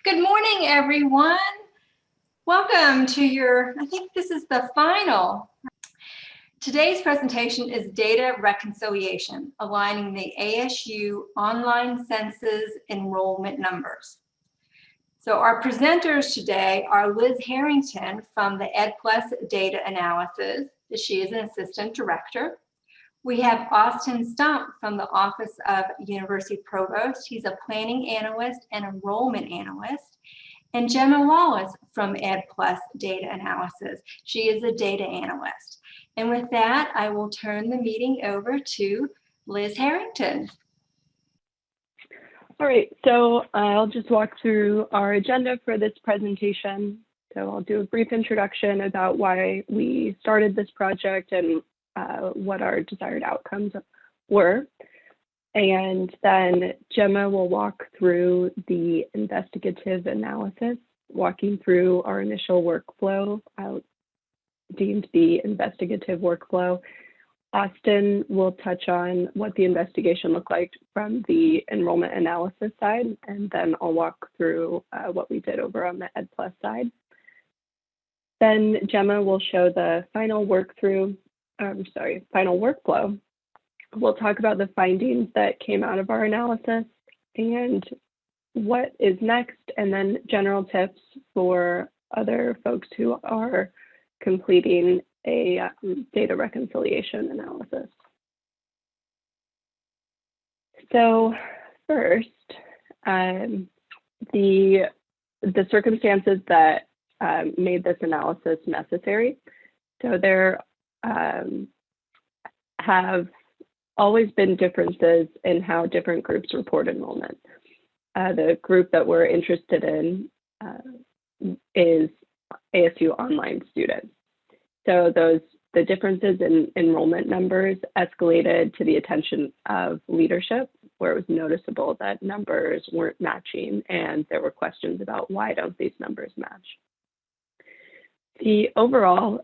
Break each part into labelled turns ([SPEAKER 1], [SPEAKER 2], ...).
[SPEAKER 1] Good morning, everyone. Welcome to I think this is the final. Today's presentation is Data Reconciliation, aligning the ASU Online Census enrollment numbers. So our presenters today are Liz Harrington from the EdPlus Data Analysis. She is an Assistant Director. We have Austin Stumpf from the Office of University Provost. He's a Planning Analyst and Enrollment Analyst. And Gemma Wallace from EdPlus Data Analysis. She is a Data Analyst. And with that, I will turn the meeting over to Liz Harrington.
[SPEAKER 2] All right, so I'll just walk through our agenda for this presentation. So I'll do a brief introduction about why we started this project and what our desired outcomes were. And then Gemma will walk through the investigative analysis, walking through our initial workflow, deemed the investigative workflow. Austin will touch on what the investigation looked like from the enrollment analysis side, and then I'll walk through what we did over on the EdPlus side. Then Gemma will show the final workflow. We'll talk about the findings that came out of our analysis and what is next, and then general tips for other folks who are completing a data reconciliation analysis. So first, the circumstances that made this analysis necessary. So there have always been differences in how different groups report enrollment. The group that we're interested in is ASU Online students. So the differences in enrollment numbers escalated to the attention of leadership, where it was noticeable that numbers weren't matching, and there were questions about why don't these numbers match. Overall,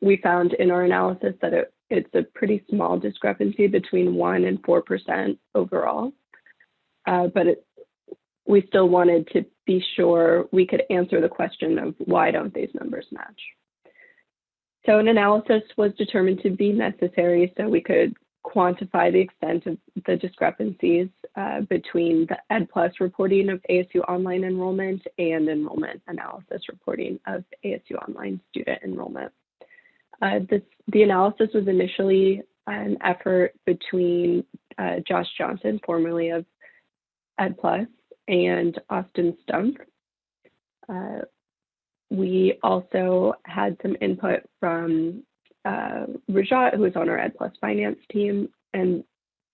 [SPEAKER 2] we found in our analysis that it's a pretty small discrepancy between 1% and 4% overall, but we still wanted to be sure we could answer the question of why don't these numbers match. So an analysis was determined to be necessary so we could quantify the extent of the discrepancies between the EdPlus reporting of ASU Online enrollment and enrollment analysis reporting of ASU Online student enrollment. The analysis was initially an effort between Josh Johnson, formerly of EdPlus, and Austin Stumpf. We also had some input from Rajat, who is on our EdPlus finance team, and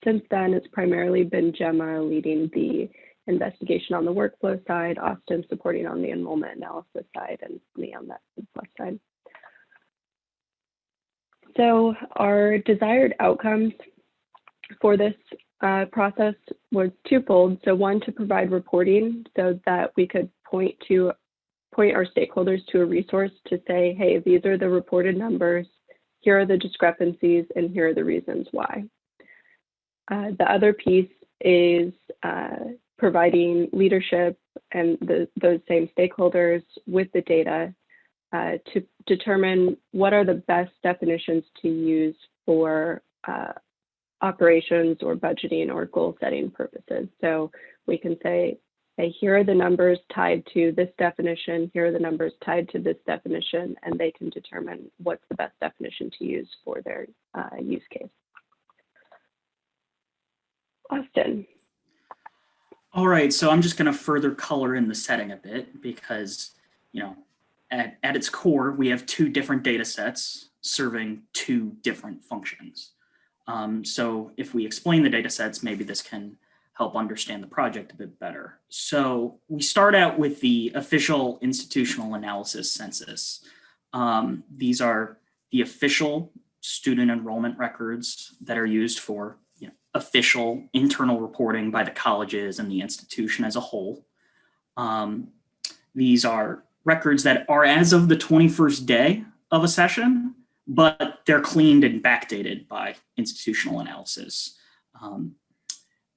[SPEAKER 2] since then it's primarily been Gemma leading the investigation on the workflow side, Austin supporting on the enrollment analysis side, and me on that EdPlus side. So our desired outcomes for this process was twofold. So one, to provide reporting so that we could point our stakeholders to a resource to say, hey, these are the reported numbers, here are the discrepancies, and here are the reasons why. The other piece is providing leadership and those same stakeholders with the data to determine what are the best definitions to use for operations or budgeting or goal setting purposes. So we can say, hey, here are the numbers tied to this definition, here are the numbers tied to this definition, and they can determine what's the best definition to use for their use case. Austin.
[SPEAKER 3] All right, so I'm just going to further color in the setting a bit because, at its core, we have two different data sets serving two different functions. So if we explain the data sets, maybe this can help understand the project a bit better. So we start out with the official institutional analysis census. These are the official student enrollment records that are used for official internal reporting by the colleges and the institution as a whole. These are records that are as of the 21st day of a session, but they're cleaned and backdated by institutional analysis.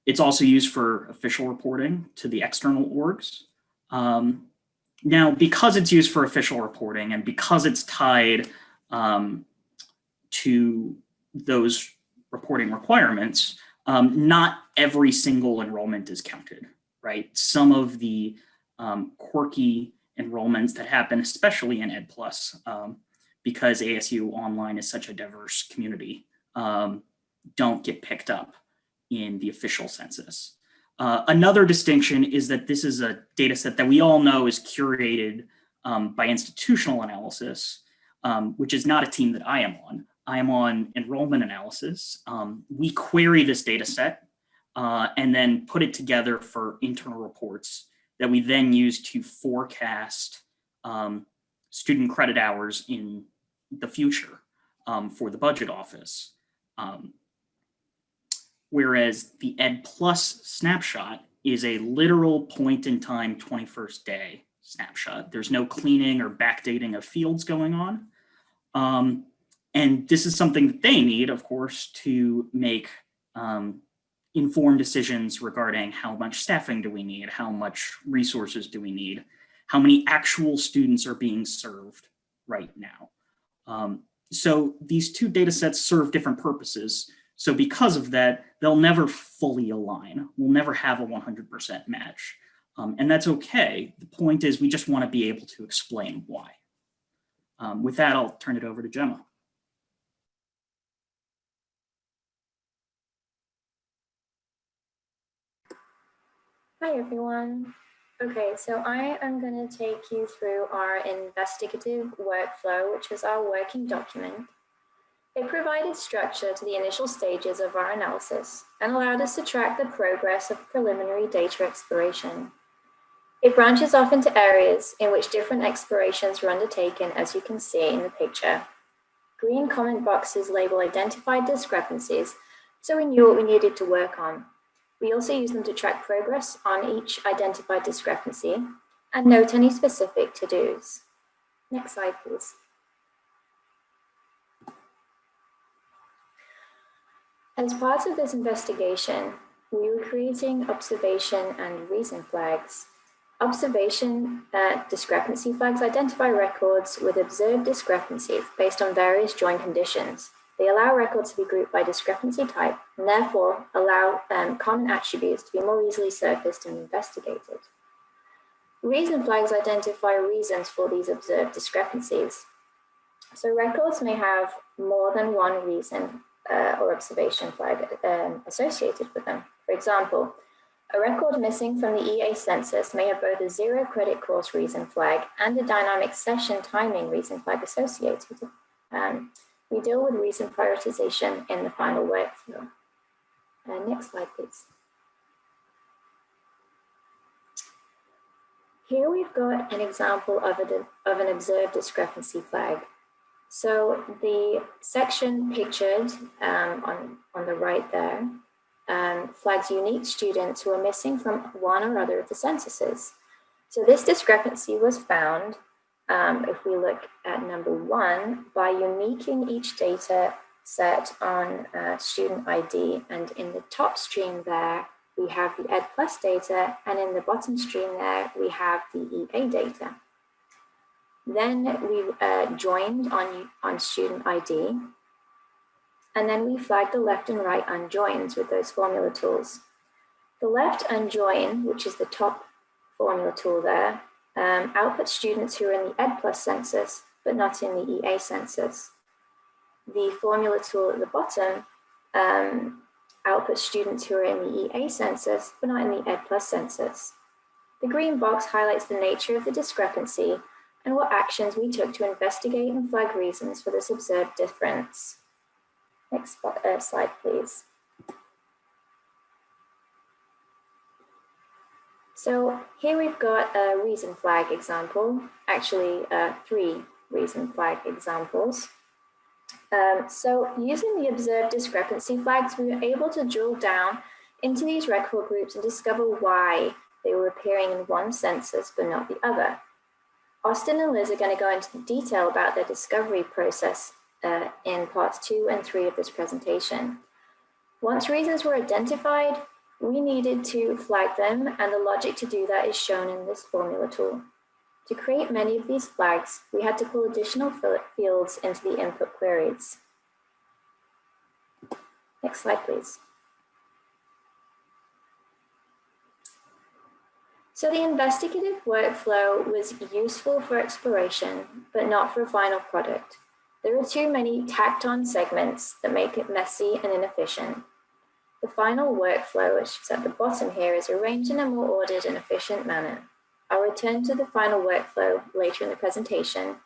[SPEAKER 3] It's also used for official reporting to the external orgs, Now, because it's used for official reporting and because it's tied to those reporting requirements, not every single enrollment is counted, right? Some of the quirky enrollments that happen, especially in EdPlus, because ASU Online is such a diverse community, don't get picked up in the official census. Another distinction is that this is a data set that we all know is curated by institutional analysis, which is not a team that I am on. I am on enrollment analysis. We query this data set and then put it together for internal reports that we then use to forecast student credit hours in the future for the budget office. Whereas the EdPlus snapshot is a literal point in time 21st day snapshot. There's no cleaning or backdating of fields going on. And this is something that they need, of course, to make informed decisions regarding how much staffing do we need, how much resources do we need, how many actual students are being served right now. So these two data sets serve different purposes. So because of that, they'll never fully align. We'll never have a 100% match. And that's okay. The point is we just want to be able to explain why. With that, I'll turn it over to Gemma.
[SPEAKER 4] Hi, everyone. Okay, so I am going to take you through our investigative workflow, which is our working document. It provided structure to the initial stages of our analysis and allowed us to track the progress of preliminary data exploration. It branches off into areas in which different explorations were undertaken, as you can see in the picture. Green comment boxes label identified discrepancies, so we knew what we needed to work on. We also use them to track progress on each identified discrepancy and note any specific to-dos. Next slide, please. As part of this investigation, we were creating observation and reason flags. Observation discrepancy flags identify records with observed discrepancies based on various join conditions. They allow records to be grouped by discrepancy type and therefore allow common attributes to be more easily surfaced and investigated. Reason flags identify reasons for these observed discrepancies. So records may have more than one reason or observation flag associated with them. For example, a record missing from the EA census may have both a 0 credit course reason flag and a dynamic session timing reason flag associated. We deal with reason prioritization in the final workflow. Next slide, please. Here we've got an example of an observed discrepancy flag. So the section pictured on the right there flags unique students who are missing from one or other of the censuses. So this discrepancy was found, if we look at number 1, by uniquing each data set on student ID, and in the top stream there, we have the EdPlus data, and in the bottom stream there, we have the EA data. Then we joined on student ID, and then we flagged the left and right unjoins with those formula tools. The left unjoin, which is the top formula tool there, outputs students who are in the EdPlus census, but not in the EA census. The formula tool at the bottom outputs students who are in the EA census, but not in the EdPlus census. The green box highlights the nature of the discrepancy and what actions we took to investigate and flag reasons for this observed difference. Next slide, please. So here we've got a reason flag example, actually 3 reason flag examples. So using the observed discrepancy flags, we were able to drill down into these record groups and discover why they were appearing in one census but not the other. Austin and Liz are going to go into detail about their discovery process in parts 2 and 3 of this presentation. Once reasons were identified, We needed to flag them, and the logic to do that is shown in this formula tool. To create many of these flags, we had to pull additional fields into the input queries. Next slide, please. So the investigative workflow was useful for exploration, but not for a final product. There are too many tacked on segments that make it messy and inefficient. The final workflow, which is at the bottom here, is arranged in a more ordered and efficient manner. I'll return to the final workflow later in the presentation.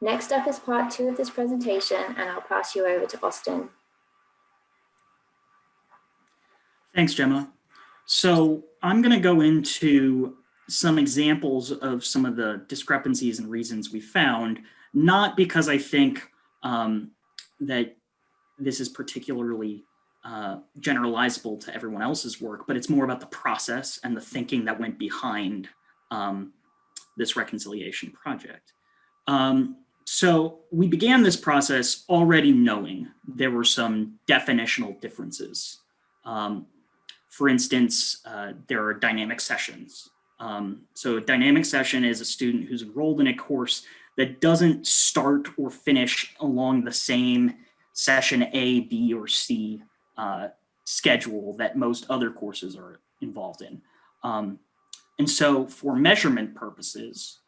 [SPEAKER 4] Next up is part 2 of this presentation, and I'll pass you over to Austin.
[SPEAKER 3] Thanks, Gemma. So I'm going to go into some examples of some of the discrepancies and reasons we found, not because I think that this is particularly generalizable to everyone else's work, but it's more about the process and the thinking that went behind this reconciliation project. So we began this process already knowing there were some definitional differences. For instance, there are dynamic sessions. So a dynamic session is a student who's enrolled in a course that doesn't start or finish along the same session A, B, or C schedule that most other courses are involved in. And so for measurement purposes,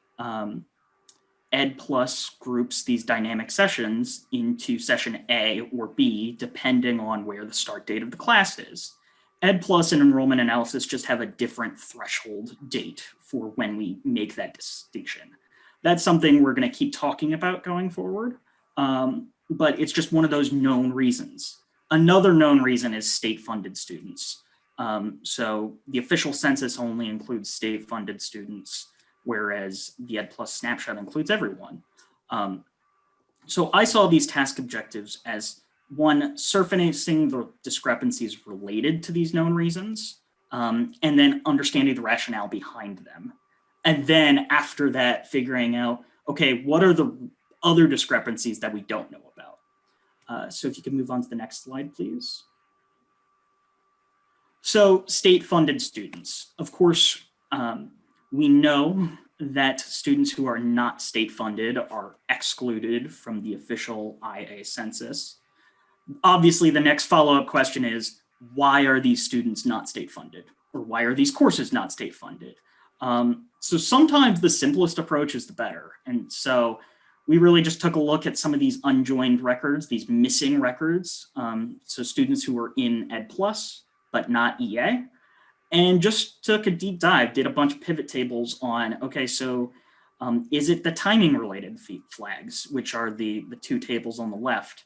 [SPEAKER 3] EdPlus groups these dynamic sessions into session A or B, depending on where the start date of the class is. EdPlus and enrollment analysis just have a different threshold date for when we make that distinction. That's something we're going to keep talking about going forward, but it's just one of those known reasons. Another known reason is state-funded students. So the official census only includes state-funded students, whereas the EdPlus snapshot includes everyone. So I saw these task objectives as one, surfacing the discrepancies related to these known reasons, and then understanding the rationale behind them. And then after that, figuring out, okay, what are the other discrepancies that we don't know about? So if you can move on to the next slide, please. So state-funded students. Of course, we know that students who are not state-funded are excluded from the official IA census. Obviously, the next follow-up question is, why are these students not state-funded? Or why are these courses not state-funded? So sometimes the simplest approach is the better. And so we really just took a look at some of these unjoined records, these missing records. So students who were in EdPlus, but not EA, and just took a deep dive, did a bunch of pivot tables on, okay, so is it the timing related flags, which are the two tables on the left?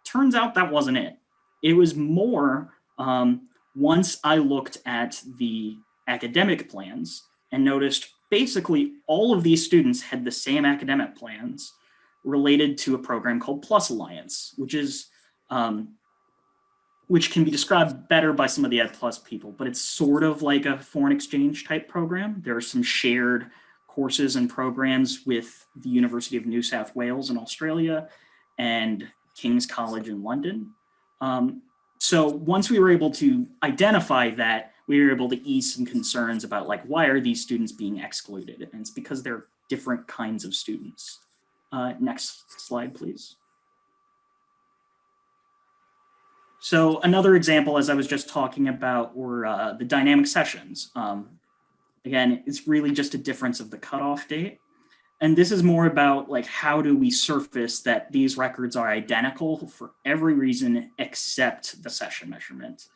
[SPEAKER 3] Turns out that wasn't it. It was more, once I looked at the academic plans and noticed basically all of these students had the same academic plans related to a program called Plus Alliance, which is, which can be described better by some of the EdPlus people, but it's sort of like a foreign exchange type program. There are some shared courses and programs with the University of New South Wales in Australia and King's College in London. So once we were able to identify that, we were able to ease some concerns about like, why are these students being excluded? And it's because they're different kinds of students. Next slide, please. So another example, as I was just talking about, were the dynamic sessions. Again, it's really just a difference of the cutoff date. And this is more about like, how do we surface that these records are identical for every reason except the session measurement.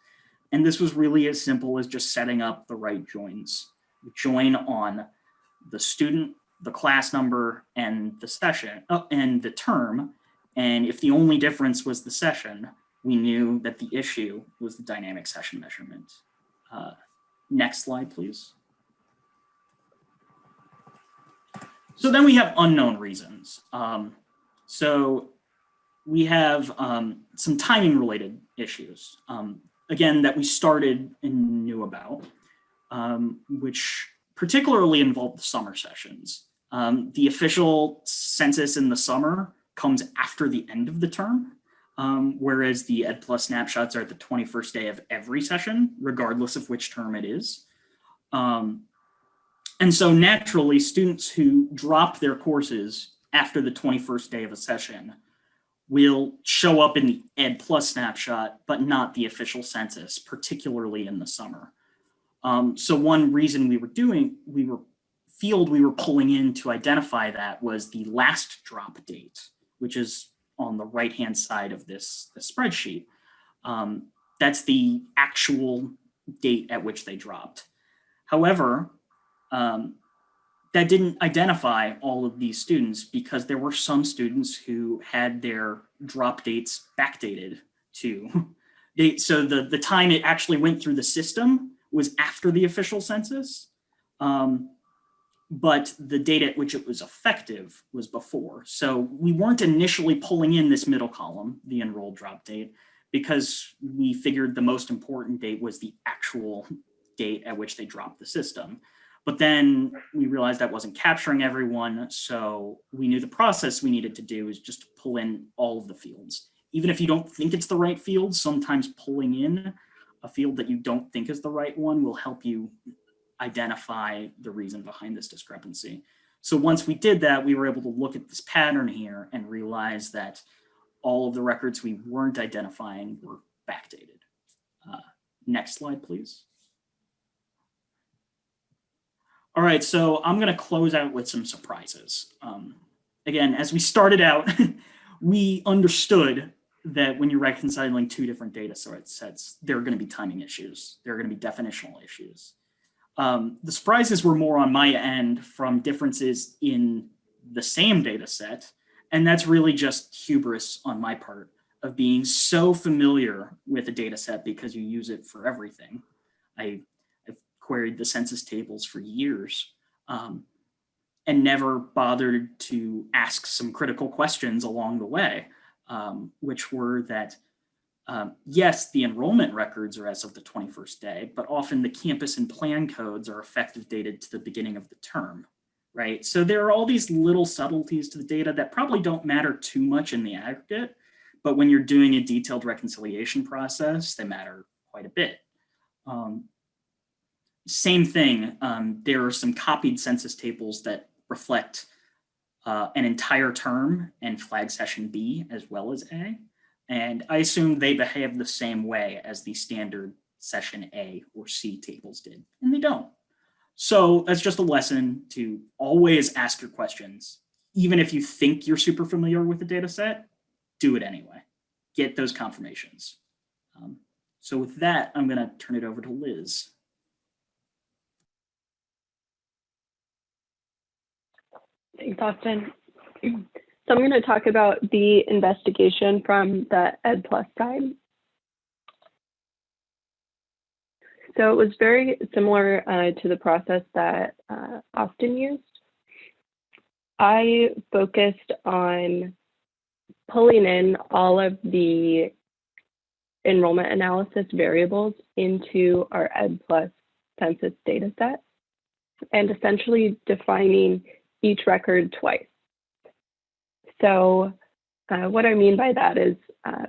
[SPEAKER 3] And this was really as simple as just setting up the right joins. Join on the student, the class number, and the session, and the term. And if the only difference was the session, we knew that the issue was the dynamic session measurement. Next slide, please. So then we have unknown reasons. So we have some timing related issues, again, that we started and knew about, which particularly involved the summer sessions. The official census in the summer comes after the end of the term. whereas the EdPlus snapshots are the 21st day of every session, regardless of which term it is. And so naturally, students who drop their courses after the 21st day of a session will show up in the EdPlus snapshot, but not the official census, particularly in the summer. So one reason we were pulling in to identify that was the last drop date, which is on the right-hand side of this spreadsheet. That's the actual date at which they dropped. However, that didn't identify all of these students because there were some students who had their drop dates backdated to. So the time it actually went through the system was after the official census, but the date at which it was effective was before. So we weren't initially pulling in this middle column, the enrolled drop date, because we figured the most important date was the actual date at which they dropped the system. But then we realized that wasn't capturing everyone, so we knew the process we needed to do is just to pull in all of the fields. Even if you don't think it's the right field, sometimes pulling in a field that you don't think is the right one will help you identify the reason behind this discrepancy. So once we did that, we were able to look at this pattern here and realize that all of the records we weren't identifying were backdated. Next slide, please. All right, so I'm gonna close out with some surprises. Again, as we started out, we understood that when you're reconciling two different data sets, there are gonna be timing issues. There are gonna be definitional issues. The surprises were more on my end from differences in the same data set, and that's really just hubris on my part of being so familiar with a data set because you use it for everything. I've queried the census tables for years and never bothered to ask some critical questions along the way, which were that, yes, the enrollment records are as of the 21st day, but often the campus and plan codes are effective dated to the beginning of the term, right? So there are all these little subtleties to the data that probably don't matter too much in the aggregate, but when you're doing a detailed reconciliation process, they matter quite a bit. Same thing, there are some copied census tables that reflect an entire term and flag session B as well as A. And I assume they behave the same way as the standard session A or C tables did, and they don't. So that's just a lesson to always ask your questions. Even if you think you're super familiar with the data set, do it anyway. Get those confirmations. So with that, I'm gonna turn it over to Liz.
[SPEAKER 2] Thanks, Austin. So I'm going to talk about the investigation from the EdPlus side. So it was very similar to the process that Austin used. I focused on pulling in all of the enrollment analysis variables into our EdPlus census data set and essentially defining each record twice. So what I mean by that is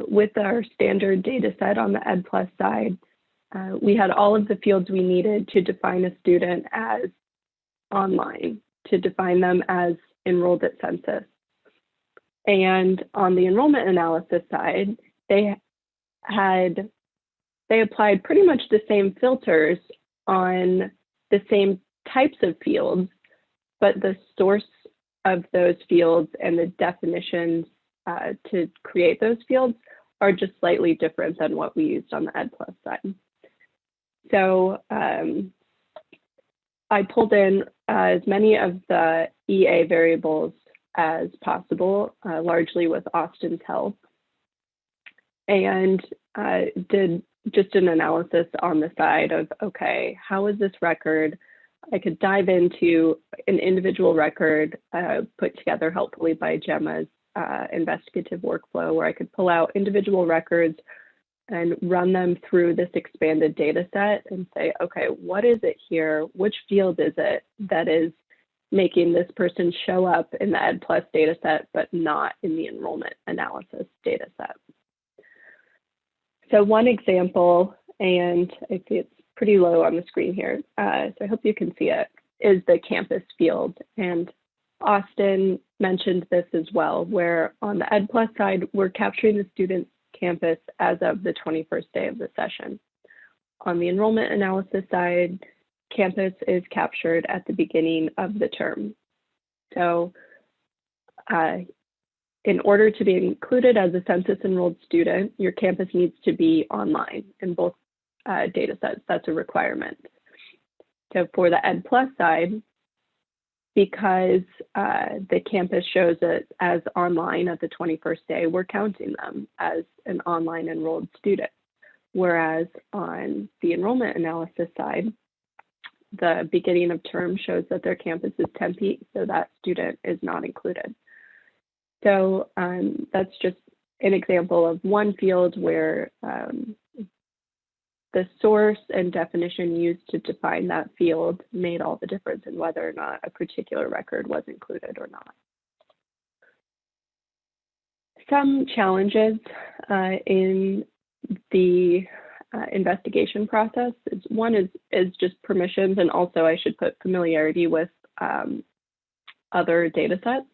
[SPEAKER 2] with our standard data set on the EdPlus side, we had all of the fields we needed to define a student as online, to define them as enrolled at census. And on the enrollment analysis side, they applied pretty much the same filters on the same types of fields, but the source of those fields and the definitions to create those fields are just slightly different than what we used on the EdPlus side. So I pulled in as many of the EA variables as possible, largely with Austin's help, and did just an analysis on the side of, okay, how is this record? I could dive into an individual record put together helpfully by Gemma's investigative workflow, where I could pull out individual records and run them through this expanded data set and say, okay, what is it here? Which field is it that is making this person show up in the EdPlus data set, but not in the enrollment analysis data set? So one example, and I see it's pretty low on the screen here, so I hope you can see it, is the campus field. And Austin mentioned this as well, where on the EdPlus side, we're capturing the student's campus as of the 21st day of the session. On the enrollment analysis side, campus is captured at the beginning of the term. So in order to be included as a census enrolled student, your campus needs to be online in both data sets. That's a requirement. So for the EdPlus side, because the campus shows it as online at the 21st day, we're counting them as an online enrolled student. Whereas on the enrollment analysis side, the beginning of term shows that their campus is Tempe, so that student is not included. So that's just an example of one field where the source and definition used to define that field made all the difference in whether or not a particular record was included or not. Some challenges in the investigation process is one is just permissions, and also I should put familiarity with other data sets.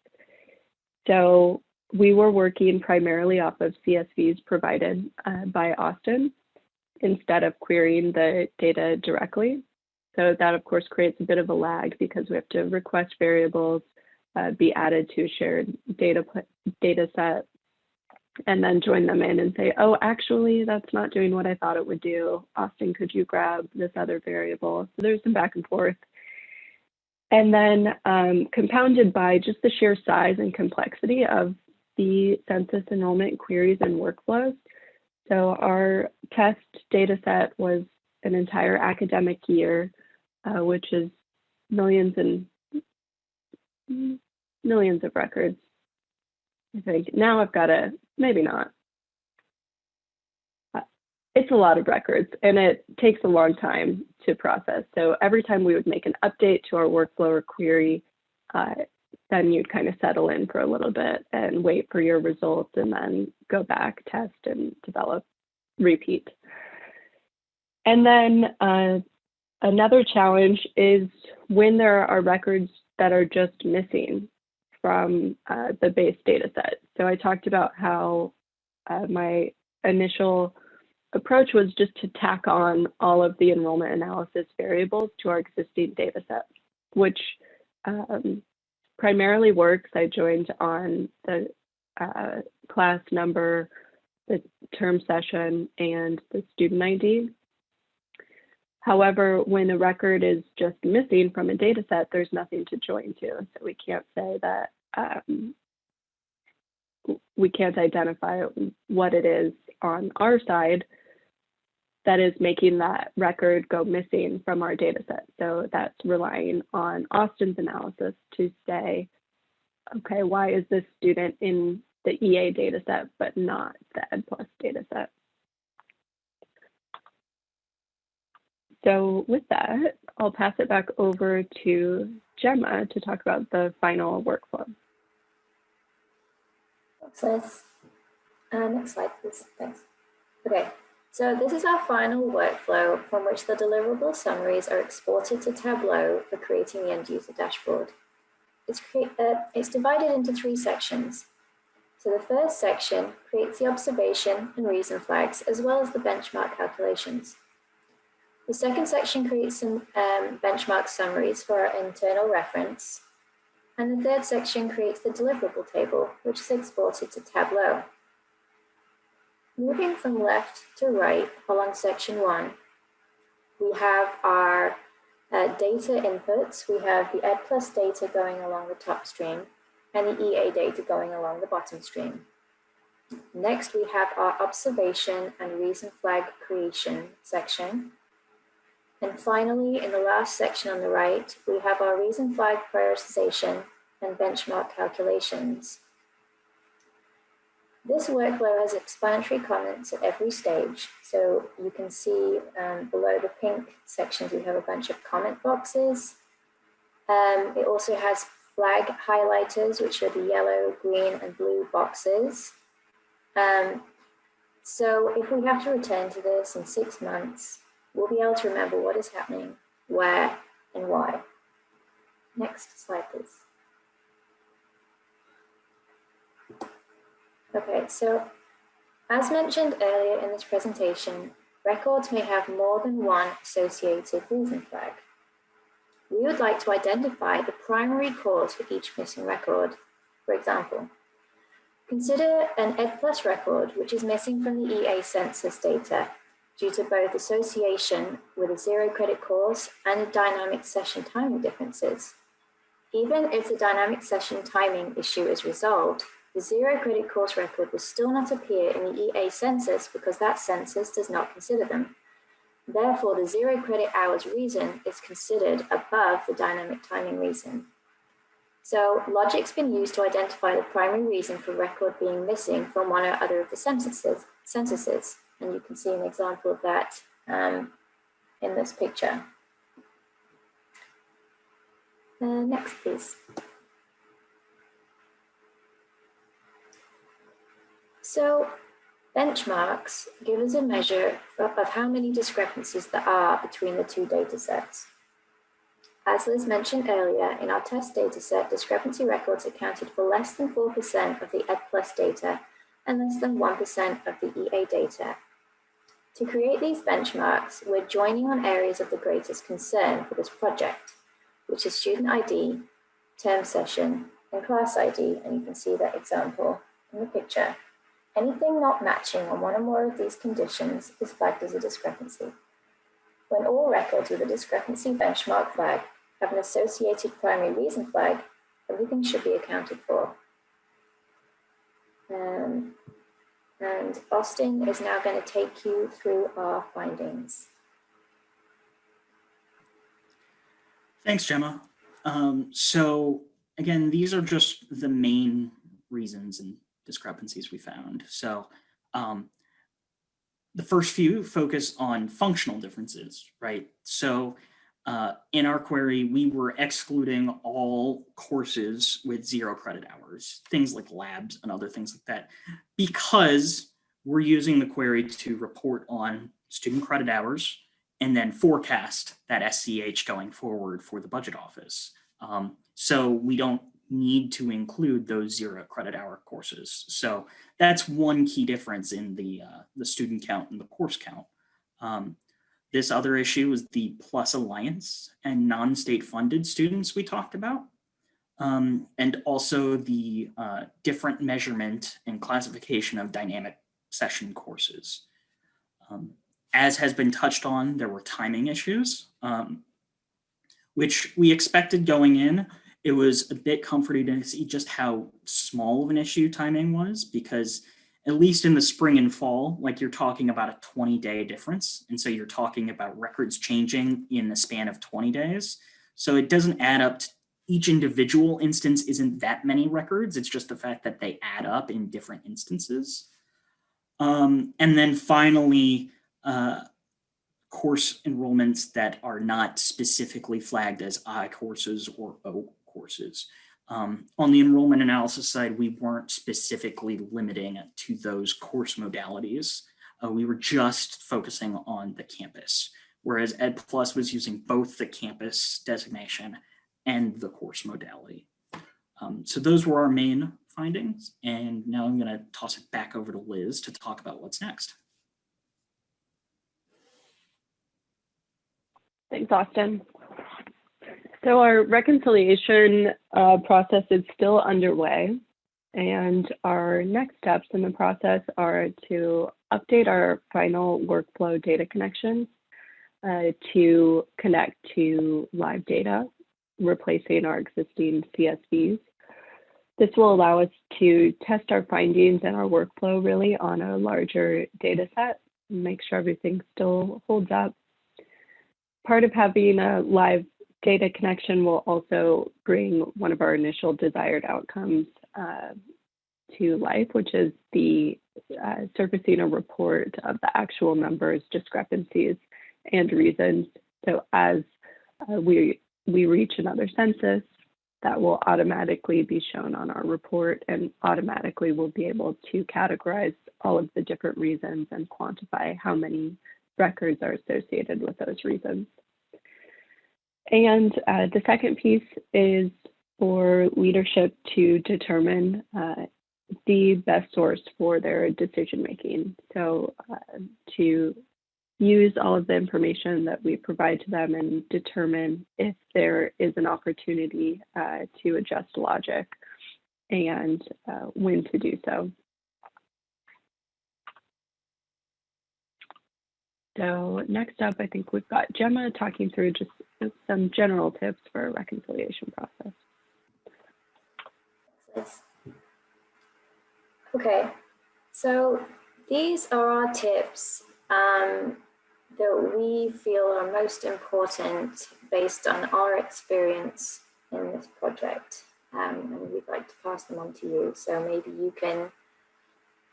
[SPEAKER 2] So we were working primarily off of CSVs provided by Austin instead of querying the data directly. So that of course creates a bit of a lag because we have to request variables be added to a shared data set, and then join them in and say, oh, actually, that's not doing what I thought it would do. Austin, could you grab this other variable? So there's some back and forth. And then compounded by just the sheer size and complexity of the census enrollment queries and workflows. So our test data set was an entire academic year, which is millions and millions of records. I think now I've got to, maybe not. It's a lot of records and it takes a long time to process. So every time we would make an update to our workflow or query, then you'd kind of settle in for a little bit and wait for your results and then go back, test and develop, repeat. And then another challenge is when there are records that are just missing from the base data set. So I talked about how my initial approach was just to tack on all of the enrollment analysis variables to our existing data set, which primarily works. I joined on the class number, the term session, and the student ID. However, when a record is just missing from a data set, there's nothing to join to. So we can't say that we can't identify what it is on our side that is making that record go missing from our data set. So that's relying on Austin's analysis to say, okay, why is this student in the EA data set, but not the EdPlus data set? So with that, I'll pass it back over to Gemma to talk about the final workflow.
[SPEAKER 4] Thanks, Liz. Next slide, please. Thanks. Okay, so this is our final workflow from which the deliverable summaries are exported to Tableau for creating the end user dashboard. It's divided into 3 sections. So the first section creates the observation and reason flags, as well as the benchmark calculations. The second section creates some benchmark summaries for our internal reference. And the third section creates the deliverable table, which is exported to Tableau. Moving from left to right along section 1, we have our data inputs. We have the EdPlus data going along the top stream and the EA data going along the bottom stream. Next, we have our observation and reason flag creation section. And finally, in the last section on the right, we have our reason flag prioritization and benchmark calculations. This workflow has explanatory comments at every stage. So you can see below the pink sections, we have a bunch of comment boxes. It also has flag highlighters, which are the yellow, green, and blue boxes. So if we have to return to this in 6 months, we'll be able to remember what is happening, where, and why. Next slide, please. Okay, so as mentioned earlier in this presentation, records may have more than one associated reason flag. We would like to identify the primary cause for each missing record. For example, consider an EdPlus record which is missing from the EA Census data due to both association with a 0 credit course and the dynamic session timing differences. Even if the dynamic session timing issue is resolved, the 0 credit course record will still not appear in the EA census because that census does not consider them. Therefore, the 0 credit hours reason is considered above the dynamic timing reason. So logic's been used to identify the primary reason for record being missing from one or other of the censuses, and you can see an example of that in this picture. Next, please. So benchmarks give us a measure of how many discrepancies there are between the two data sets. As Liz mentioned earlier, in our test dataset, discrepancy records accounted for less than 4% of the EdPlus data and less than 1% of the EA data. To create these benchmarks, we're joining on areas of the greatest concern for this project, which is student ID, term session, and class ID, and you can see that example in the picture. Anything not matching on one or more of these conditions is flagged as a discrepancy. When all records with a discrepancy benchmark flag have an associated primary reason flag, everything should be accounted for. And Austin is now going to take you through our findings.
[SPEAKER 3] Thanks, Gemma. So again, these are just the main reasons and discrepancies we found. So the first few focus on functional differences, right? So in our query, we were excluding all courses with 0 credit hours, things like labs and other things like that, because we're using the query to report on student credit hours and then forecast that SCH going forward for the budget office. So we don't need to include those 0 credit hour courses. So that's one key difference in the student count and the course count. This other issue is the Plus Alliance and non-state funded students we talked about, and also the different measurement and classification of dynamic session courses. As has been touched on, there were timing issues, which we expected going in. It was a bit comforting to see just how small of an issue timing was, because at least in the spring and fall, like you're talking about a 20-day difference. And so you're talking about records changing in the span of 20 days. So it doesn't add up to each individual instance isn't that many records. It's just the fact that they add up in different instances. And then finally, course enrollments that are not specifically flagged as I courses or O courses. On the enrollment analysis side, we weren't specifically limiting it to those course modalities. We were just focusing on the campus, whereas EdPlus was using both the campus designation and the course modality. So those were our main findings. And now I'm going to toss it back over to Liz to talk about what's next.
[SPEAKER 2] Thanks, Austin. So our reconciliation process is still underway, and our next steps in the process are to update our final workflow data connections to connect to live data, replacing our existing CSVs. This will allow us to test our findings and our workflow really on a larger data set and make sure everything still holds up. Part of having a live data connection will also bring one of our initial desired outcomes to life, which is the surfacing a report of the actual numbers, discrepancies, and reasons. So as we reach another census, that will automatically be shown on our report, and automatically we'll be able to categorize all of the different reasons and quantify how many records are associated with those reasons. And the second piece is for leadership to determine the best source for their decision making. So to use all of the information that we provide to them and determine if there is an opportunity to adjust logic and when to do so. So next up, I think we've got Gemma talking through just some general tips for a reconciliation process.
[SPEAKER 4] Okay, so these are our tips that we feel are most important based on our experience in this project, and we'd like to pass them on to you. So maybe you can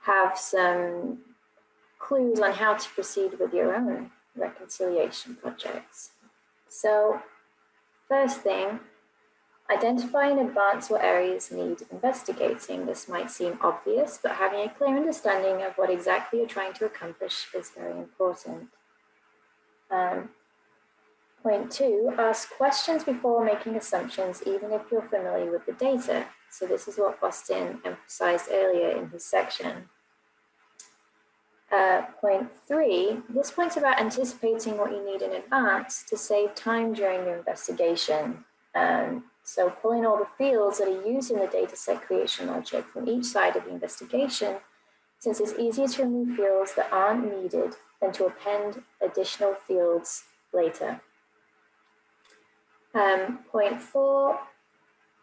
[SPEAKER 4] have some clues on how to proceed with your own reconciliation projects. So first thing, identify in advance what areas need investigating. This might seem obvious, but having a clear understanding of what exactly you're trying to accomplish is very important. Point 2, ask questions before making assumptions, even if you're familiar with the data. So this is what Austin emphasized earlier in his section. Point 3, this point's about anticipating what you need in advance to save time during your investigation. So pulling all the fields that are used in the dataset creation logic from each side of the investigation, since it's easier to remove fields that aren't needed than to append additional fields later. Point 4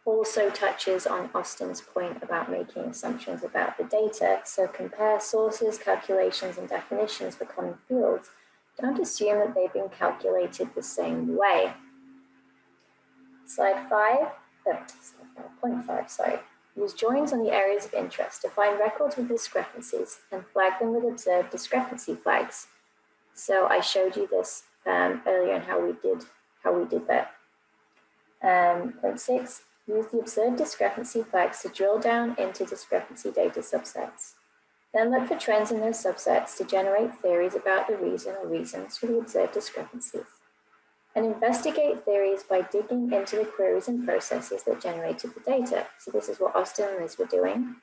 [SPEAKER 4] also touches on Austin's point about making assumptions about the data. So compare sources, calculations, and definitions for common fields. Don't assume that they've been calculated the same way. Point 5, sorry. Use joins on the areas of interest to find records with discrepancies and flag them with observed discrepancy flags. So I showed you this earlier in how we did that. Point 6, use the observed discrepancy flags to drill down into discrepancy data subsets. Then look for trends in those subsets to generate theories about the reason or reasons for the observed discrepancies. And investigate theories by digging into the queries and processes that generated the data. So this is what Austin and Liz were doing.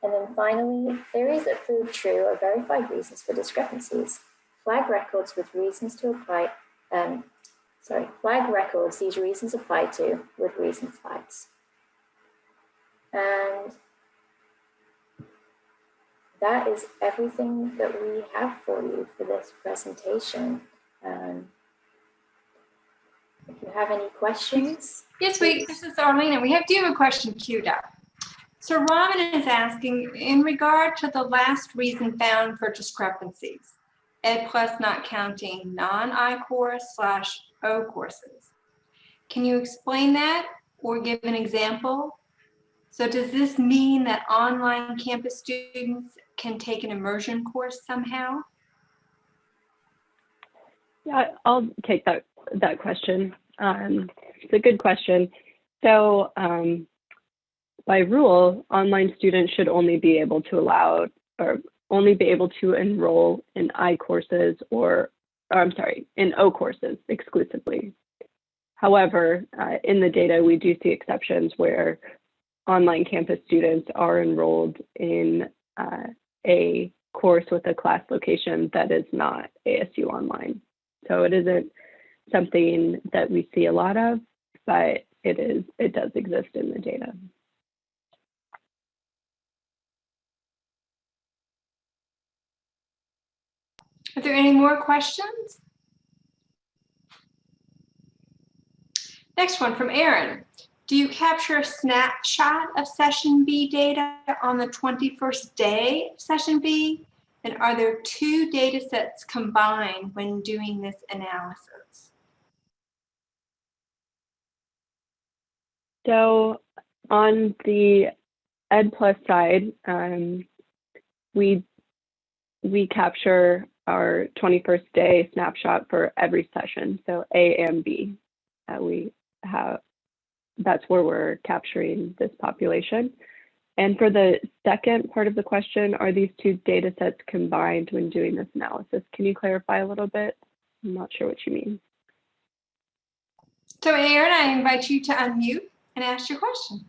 [SPEAKER 4] And then finally, theories that prove true are verified reasons for discrepancies. Flag records with reasons to apply, flag records these reasons apply to with reason flags. And that is everything that we have for you for this presentation. If you have any questions.
[SPEAKER 1] Yes, this is Arlene. We do have a question queued up. So Robin is asking, in regard to the last reason found for discrepancies, EdPlus not counting non-I course / O courses. Can you explain that or give an example? So does this mean that online campus students can take an immersion course somehow?
[SPEAKER 2] Yeah, I'll take that question. It's a good question. So by rule, online students should only be able to enroll in I courses in O courses exclusively. However, in the data, we do see exceptions where online campus students are enrolled in a course with a class location that is not ASU Online. So it isn't something that we see a lot of, but it does exist in the data.
[SPEAKER 1] Are there any more questions? Next one from Aaron. Do you capture a snapshot of session B data on the 21st day of session B? And are there two data sets combined when doing this analysis?
[SPEAKER 2] So on the EdPlus side, we capture our 21st day snapshot for every session, so A and B. We have that's where we're capturing this population. And for the second part of the question, are these two data sets combined when doing this analysis? Can you clarify a little bit? I'm not sure what you mean.
[SPEAKER 1] So Aaron, I invite you to unmute and ask your question.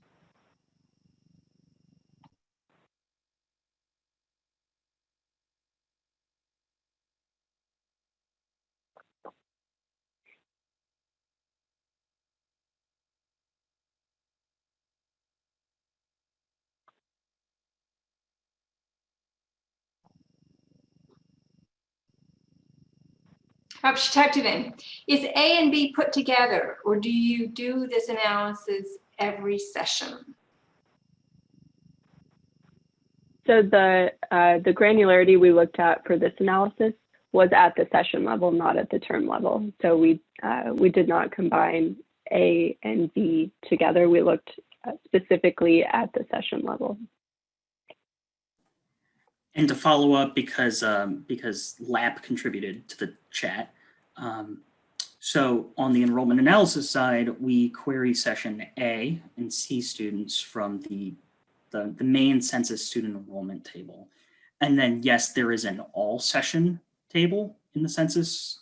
[SPEAKER 1] Oh, she typed it in. Is A and B put together, or do you do this analysis every session?
[SPEAKER 2] So the granularity we looked at for this analysis was at the session level, not at the term level. So we did not combine A and B together. We looked specifically at the session level.
[SPEAKER 3] And to follow up, because LAP contributed to the chat, so on the enrollment analysis side, we query session A and C students from the main census student enrollment table. And then yes, there is an all session table in the census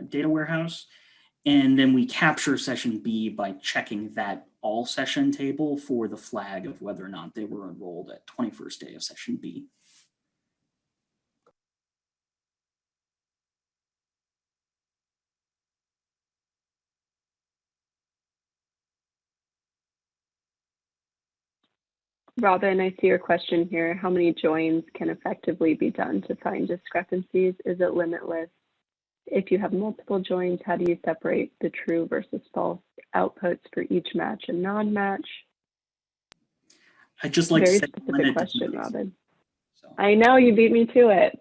[SPEAKER 3] data warehouse. And then we capture session B by checking that all session table for the flag of whether or not they were enrolled at 21st day of session B.
[SPEAKER 2] Robin, I see your question here. How many joins can effectively be done to find discrepancies? Is it limitless? If you have multiple joins, how do you separate the true versus false outputs for each match and non-match?
[SPEAKER 3] I'd just like
[SPEAKER 2] Very
[SPEAKER 3] to say
[SPEAKER 2] specific question, Robin.
[SPEAKER 3] So.
[SPEAKER 2] I know you beat me to it.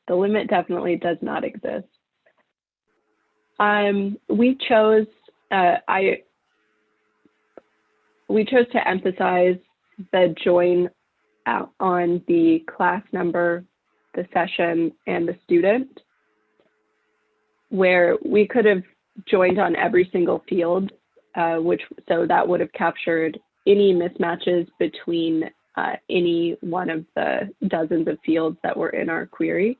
[SPEAKER 2] The limit definitely does not exist. We chose to emphasize the join out on the class number, the session, and the student, where we could have joined on every single field, so that would have captured any mismatches between any one of the dozens of fields that were in our query.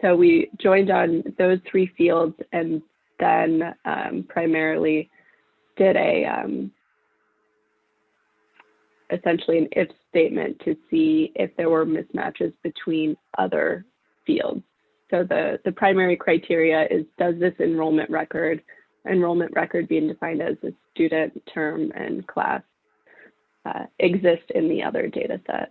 [SPEAKER 2] So we joined on those 3 fields and then primarily did essentially an if statement to see if there were mismatches between other fields. So the primary criteria is, does this enrollment record being defined as a student, term, and class, exist in the other data set?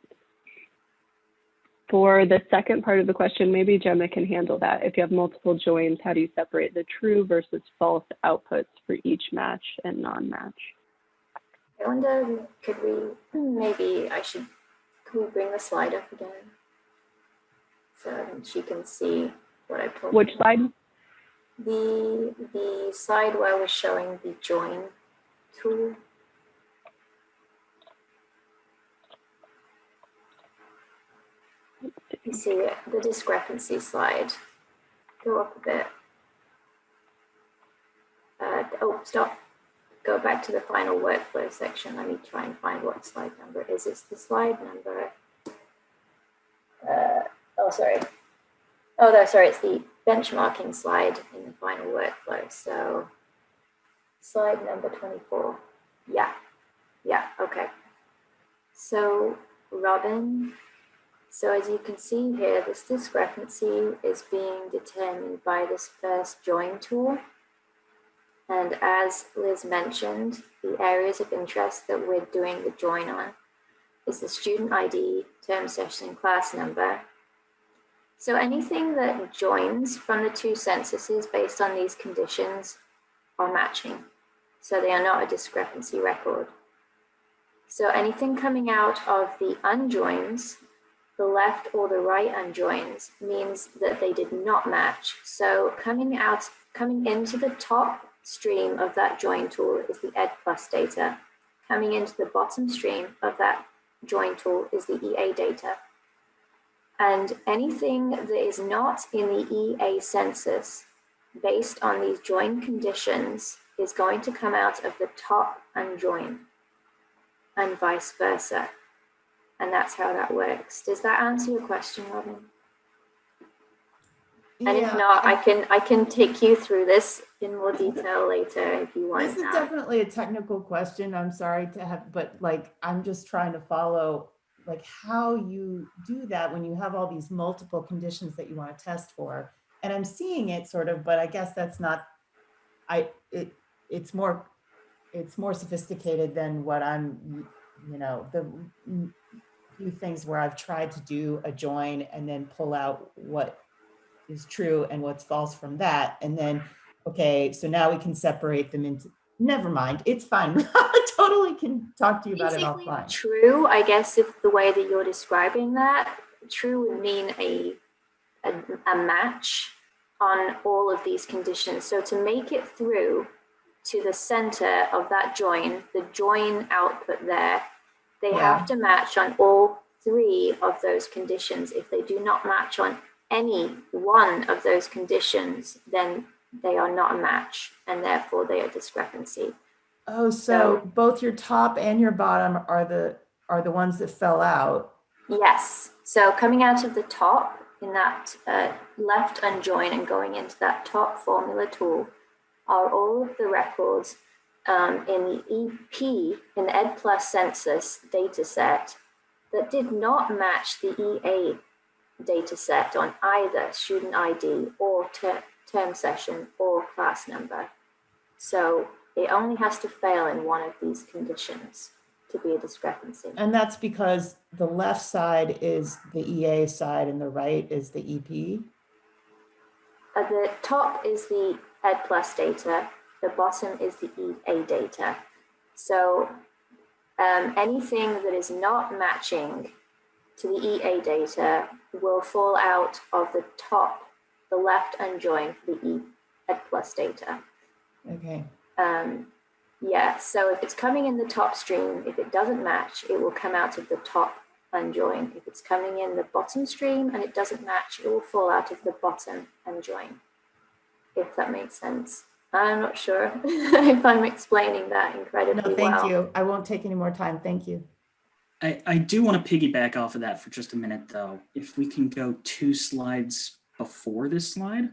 [SPEAKER 2] For the second part of the question, maybe Gemma can handle that. If you have multiple joins, how do you separate the true versus false outputs for each match and non-match?
[SPEAKER 4] I wonder, could we bring the slide up again? So then she can see what I told.
[SPEAKER 2] Which slide?
[SPEAKER 4] The slide where we're showing the join tool. You see the discrepancy slide. Go up a bit. Oh, stop. Go back to the final workflow section. Let me try and find what slide number it is. It's the slide number. It's the benchmarking slide in the final workflow. So slide number 24. Yeah, okay. So Robin, so as you can see here, this discrepancy is being determined by this first join tool. And as Liz mentioned, the areas of interest that we're doing the join on is the student ID, term, session, and class number. So anything that joins from the 2 censuses based on these conditions are matching. So they are not a discrepancy record. So anything coming out of the unjoins, the left or the right unjoins, means that they did not match. So coming into the top stream of that join tool is the EdPlus data. Coming into the bottom stream of that join tool is the EA data. And anything that is not in the EA census based on these join conditions is going to come out of the top unjoin, and vice versa. And that's how that works. Does that answer your question, Robin? And if not, I can take you through this in more detail later if you want.
[SPEAKER 5] This is definitely a technical question. I'm sorry to have, but like, I'm just trying to follow like how you do that when you have all these multiple conditions that you want to test for. And I'm seeing it sort of, but I guess that's not, it's more sophisticated than what I'm, you know, the few things where I've tried to do a join and then pull out what is true and what's false from that. And then, okay, so now we can separate them into, never mind, it's fine. I totally can talk to you about it offline.
[SPEAKER 4] True, I guess if the way that you're describing that, true would mean a match on all of these conditions. So to make it through to the center of that join, the join output there, they have to match on all 3 of those conditions. If they do not match on any one of those conditions, then they are not a match, and therefore they are discrepancy.
[SPEAKER 5] Oh, so both your top and your bottom are the ones that fell out.
[SPEAKER 4] Yes. So coming out of the top in that left unjoin and going into that top formula tool are all of the records in the EP, in the EdPlus census data set that did not match the EA data set on either student ID or term session or class number. So it only has to fail in one of these conditions to be a discrepancy.
[SPEAKER 5] And that's because the left side is the EA side and the right is the EP?
[SPEAKER 4] At the top is the EdPlus data, the bottom is the EA data. So anything that is not matching to the EA data will fall out of the top, the left unjoin for the EdPlus data.
[SPEAKER 5] Okay.
[SPEAKER 4] Yeah, so if it's coming in the top stream, if it doesn't match, it will come out of the top unjoin. If it's coming in the bottom stream and it doesn't match, it will fall out of the bottom unjoin, if that makes sense. I'm not sure if I'm explaining that incredibly well.
[SPEAKER 5] No, thank you. I won't take any more time. Thank you.
[SPEAKER 3] I do want to piggyback off of that for just a minute, though. If we can go 2 slides before this slide.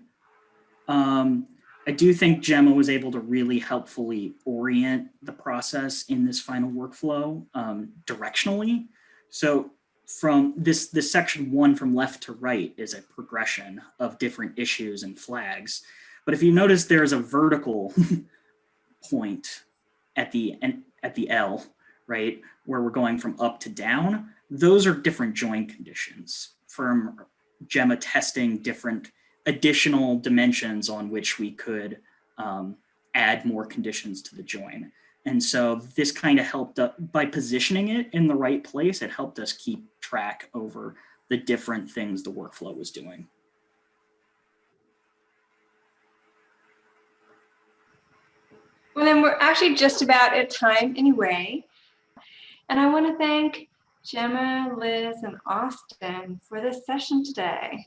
[SPEAKER 3] I do think Gemma was able to really helpfully orient the process in this final workflow directionally. So from this section 1 from left to right is a progression of different issues and flags. But if you notice, there's a vertical point at the L, right, where we're going from up to down. Those are different join conditions from Gemma testing different additional dimensions on which we could add more conditions to the join. And so this kind of helped by positioning it in the right place, it helped us keep track over the different things the workflow was doing.
[SPEAKER 1] Well, then we're actually just about at time anyway. And I want to thank Gemma, Liz, and Austin for this session today.